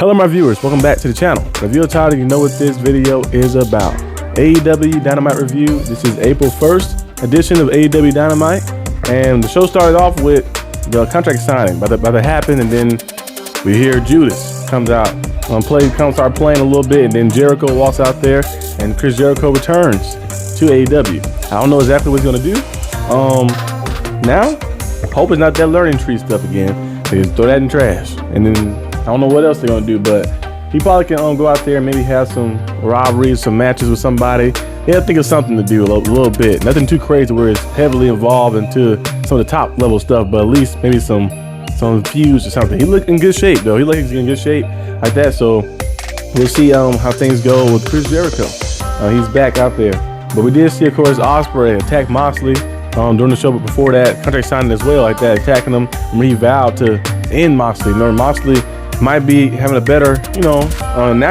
Hello my viewers, welcome back to the channel. If you're tired, you know what this video is about. AEW Dynamite review. This is April 1st edition of AEW Dynamite, and the show started off with the contract signing about to happen, and then we hear Judas comes out, start playing a little bit, and then Jericho walks out there, and Chris Jericho returns to AEW. I don't know exactly what he's gonna do. Now, hope it's not that learning tree stuff again. They just throw that in trash, and then I don't know what else they're gonna do, but he probably can go out there and maybe have some rivalries, some matches with somebody. He'll think of something to do a little bit. Nothing too crazy where it's heavily involved into some of the top level stuff, but at least maybe some feuds or something. He looked in good shape though. He looks in good shape like that. So we'll see how things go with Chris Jericho. He's back out there. But we did see, of course, Ospreay attack Moxley during the show, but before that, contract signing as well, like that, attacking him. When he vowed to end Moxley. Remember, Moxley might be having a better, now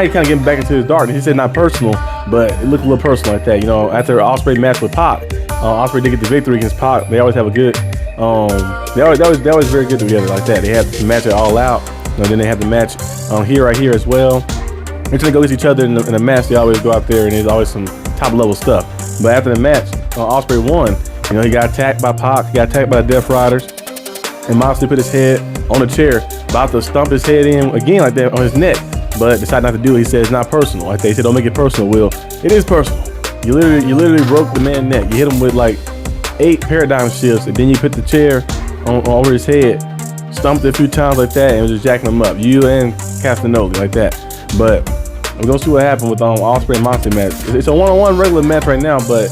he's kind of getting back into his darkness. He said not personal, but it looked a little personal like that. After Ospreay match with Pac, Ospreay did get the victory against Pac. They always have a good, they always very good together like that. They have the match at All Out, and then they have the match right here as well. They're trying to go against each other in the match. They always go out there, and there's always some top level stuff. But after the match, Ospreay won. He got attacked by Pac, he got attacked by the Death Riders, and Moxley put his head on the chair, about to stomp his head in again like that on his neck, but decided not to do it. He said it's not personal. Like they said, don't make it personal. Will, it is personal. You literally broke the man's neck. You hit him with like 8 paradigm shifts, and then you put the chair over his head, stomped it a few times like that, and was just jacking him up. You and Castanoli like that. But we're gonna see what happened with Ospreay and Moxley match. It's a one-on-one regular match right now, but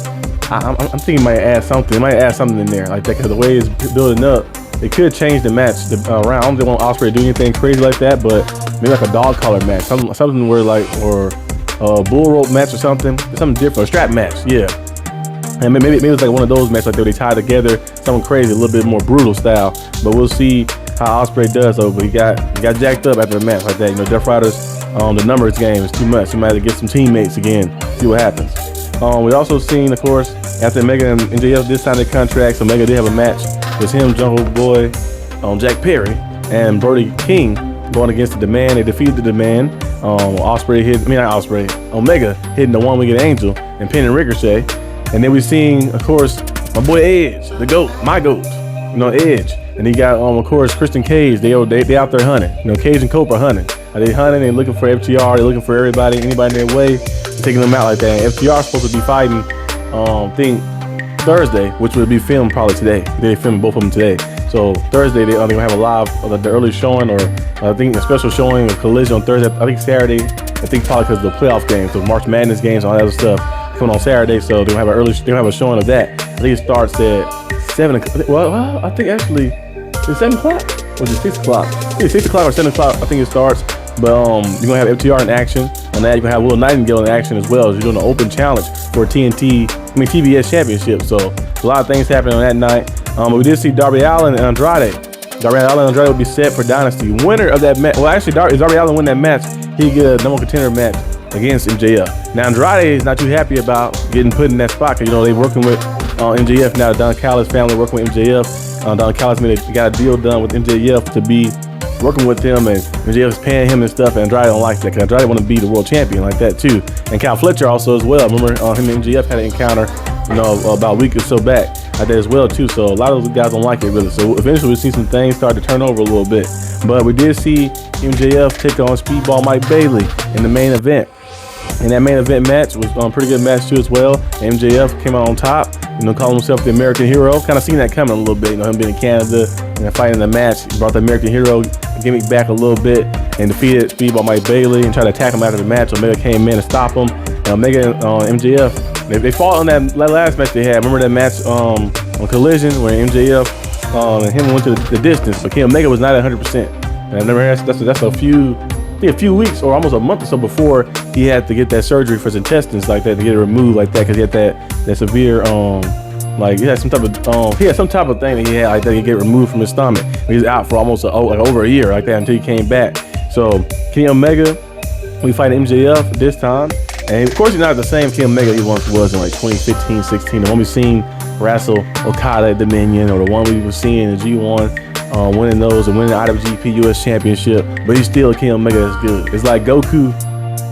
I'm thinking it might add something. It might add something in there like that, because the way it's building up, it could change the match around. I don't think they want Ospreay to do anything crazy like that, but maybe like a dog collar match, something where or a bull rope match or something different, a strap match, yeah. And maybe it's like one of those matches like that where they tie together, something crazy, a little bit more brutal style. But we'll see how Ospreay does though. But he got jacked up after the match like that. Death Riders, the numbers game is too much. He might have to get some teammates again, see what happens. We also seen, of course, after Omega and MJF did sign their contracts, Omega did have a match. It was him, Jungle Boy, Jack Perry, and Brody King going against the Demand. They defeated the Demand. Omega hitting the one-winged angel and pinning Ricochet. And then we seen, of course, my boy Edge, the GOAT, my GOAT, Edge. And he got, of course, Christian Cage. They out there hunting. Cage and Cope are hunting. They hunting, they looking for FTR, they looking for anybody in their way, taking them out like that. And FTR is supposed to be fighting, Thursday, which would be filmed probably today. They filmed both of them today. So Thursday, they're gonna have a live, the early showing, or I think a special showing of Collision on Thursday. I think Saturday, probably because of the playoff games, so March Madness games, all that other stuff coming on Saturday. So they're gonna have a showing of that. I think it starts at 7 o'clock. Well, I think actually, it's 7 o'clock? Or is it 6 o'clock? It's 6 o'clock or 7 o'clock, I think it starts. But you're gonna have FTR in action. On that, you're gonna have Will Nightingale in action as well. As you're doing an open challenge for TBS Championship. So a lot of things happening on that night. We did see Darby Allin and Andrade. Darby Allin and Andrade will be set for Dynasty. Winner of that match. Well, actually, if Darby Allin win that match, he get a number one contender match against MJF. Now Andrade is not too happy about getting put in that spot, because they're working with MJF now. Don Callis family working with MJF. Don Callis got a deal done with MJF to be working with him, and MJF's paying him and stuff, and Andrade don't like that, because Andrade want to be the world champion like that too. And Cal Fletcher also as well. Remember him and MJF had an encounter, about a week or so back like that as well too. So a lot of those guys don't like it really. So eventually we see some things start to turn over a little bit. But we did see MJF take on Speedball Mike Bailey in the main event. And that main event match was a pretty good match too as well. MJF came out on top, calling himself the American Hero. Kind of seen that coming a little bit, him being in Canada and fighting the match. He brought the American Hero gimmick back a little bit and defeated Speedball Mike Bailey and tried to attack him after the match. Omega came in to stop him. And Omega and MJF, they fought on that last match they had. Remember that match on Collision where MJF and him went to the distance, but Omega was not at 100%. And I never had, that's a few weeks or almost a month or so before he had to get that surgery for his intestines like that, to get it removed like that, because he had that severe he had some type of thing that he had like that, he get removed from his stomach. He was out for almost over a year like that until he came back. So Kenny Omega, we fight MJF this time, and of course he's not the same Kenny Omega he once was in like 2015, 16. The one we seen wrestle Okada at Dominion, or the one we were seeing in G1 winning those and winning the IWGP US Championship, but he's still a Kenny Omega that's good. It's like Goku,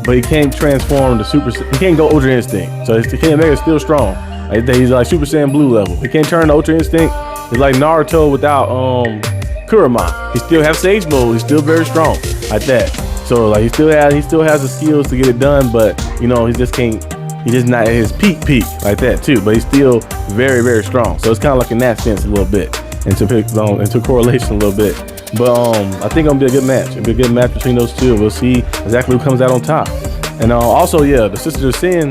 but he can't transform to Super. He can't go Ultra Instinct. So Kenny Omega is still strong. He's like Super Saiyan Blue level. He can't turn to Ultra Instinct. It's like Naruto without Kurama. He still has Sage Mode. He's still very strong like that. So like he still has the skills to get it done, but you know he just not at his peak like that too. But he's still very, very strong. So it's kind of like in that sense a little bit, into correlation a little bit. But I think it'll be a good match. It'll be a good match between those two. We'll see exactly who comes out on top. And also, yeah, the Sisters of Sin,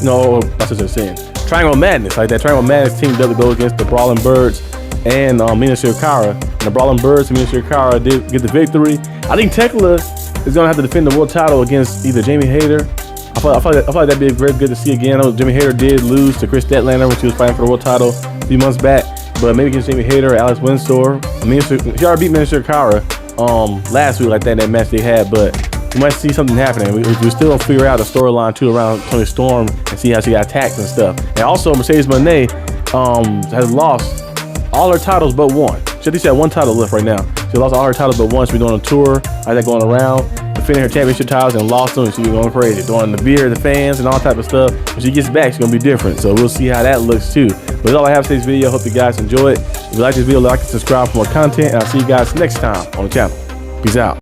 not Sisters of Sin, Triangle Madness, like that Triangle Madness team does go against the Brawling Birds and Mina Shirakawa. And the Brawling Birds and Mina Shirakawa did get the victory. I think Tekla is gonna have to defend the world title against either Jamie Hayter. I feel like that'd be very good to see again. I know Jamie Hayter did lose to Chris Statlander when she was fighting for the world title a few months back, but maybe against Jamie Hayter or Alex Windsor. She already beat Mina Shirakawa last week like that in that match they had, but we might see something happening. We still don't figure out the storyline too around Toni Storm and see how she got attacked and stuff. And also Mercedes Moné has lost all her titles but one. She at least had one title left right now. She lost all her titles but one. She's doing a tour, like that, going around, defending her championship titles and lost them, and she's going crazy, doing the beer, the fans, and all type of stuff. When she gets back, she's gonna be different. So we'll see how that looks too. But that's all I have for today's video. Hope you guys enjoy it. If you like this video, like and subscribe for more content, and I'll see you guys next time on the channel. Peace out.